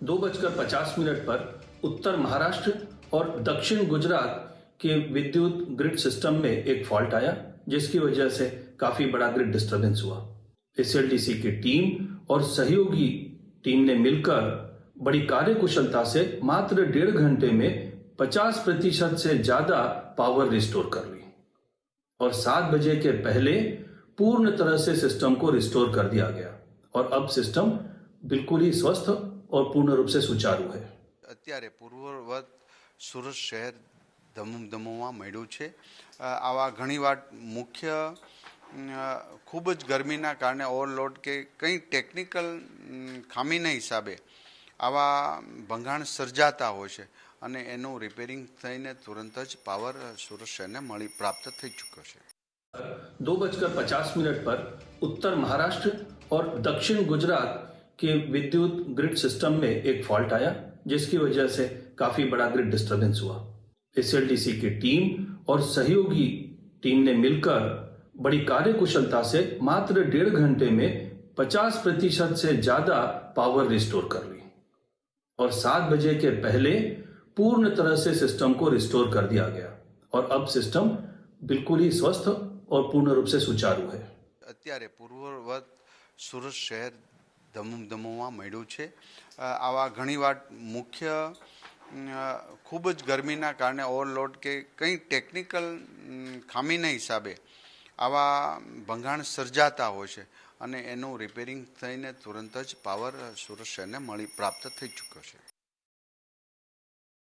2:50 पर उत्तर महाराष्ट्र और दक्षिण गुजरात के विद्युत ग्रिड सिस्टम में एक फॉल्ट आया, जिसकी वजह से काफी बड़ा ग्रिड डिस्टरबेंस हुआ। एसएलडीसी की टीम और सहयोगी टीम ने मिलकर बड़ी कार्यकुशलता से मात्र 1.5 घंटे में 50% से ज्यादा पावर रिस्टोर कर ली और 7 बजे के पहले पूर्ण तरह से सिस्टम को रिस्टोर कर दिया गया और अब सिस्टम बिल्कुल ही स्वस्थ और पूर्ण रूप से सुचारू है। અત્યારે પૂર્વવત સુરત શહેર ધમધમવા માંડ્યું છે। આવા ઘણીવાર મુખ્ય ખૂબ જ ગરમીના કારણે ઓવરલોડ કે કંઈ ટેકનિકલ ખામીના હિસાબે આવા ભંગાણ સર્જાતા હોય છે અને એનું રિપેરિંગ થઈને તુરંત જ પાવર સુરત શહેરને પ્રાપ્ત થઈ ચૂક્યો છે। 2:50 पर उत्तर महाराष्ट्र और दक्षिण गुजरात के विद्युत ग्रिड सिस्टम में एक फॉल्ट आया, जिसकी वजह से काफी बड़ा ग्रिड डिस्टरबेंस हुआ। एसएलडीसी की टीम और सहयोगी टीम ने मिलकर बड़ी कार्यकुशलता से मात्र 1.5 घंटे में 50% से ज्यादा पावर रिस्टोर कर ली और 7 बजे के पहले पूर्ण तरह से सिस्टम को रिस्टोर कर दिया गया और अब सिस्टम बिल्कुल ही स्वस्थ और पूर्ण रूप से सुचारू है। અત્યારે પૂર્વવત સુરત શહેર ધમધમવા માંડ્યું છે। આવા ઘણીવાર મુખ્ય ખૂબ જ ગરમીના કારણે ઓવરલોડ કે કંઈ ટેકનિકલ ખામીના હિસાબે આવા ભંગાણ સર્જાતા હોય છે અને એનું રિપેરિંગ થઈને તુરંત જ પાવર સુરત શહેરને પ્રાપ્ત થઈ ચૂક્યો છે।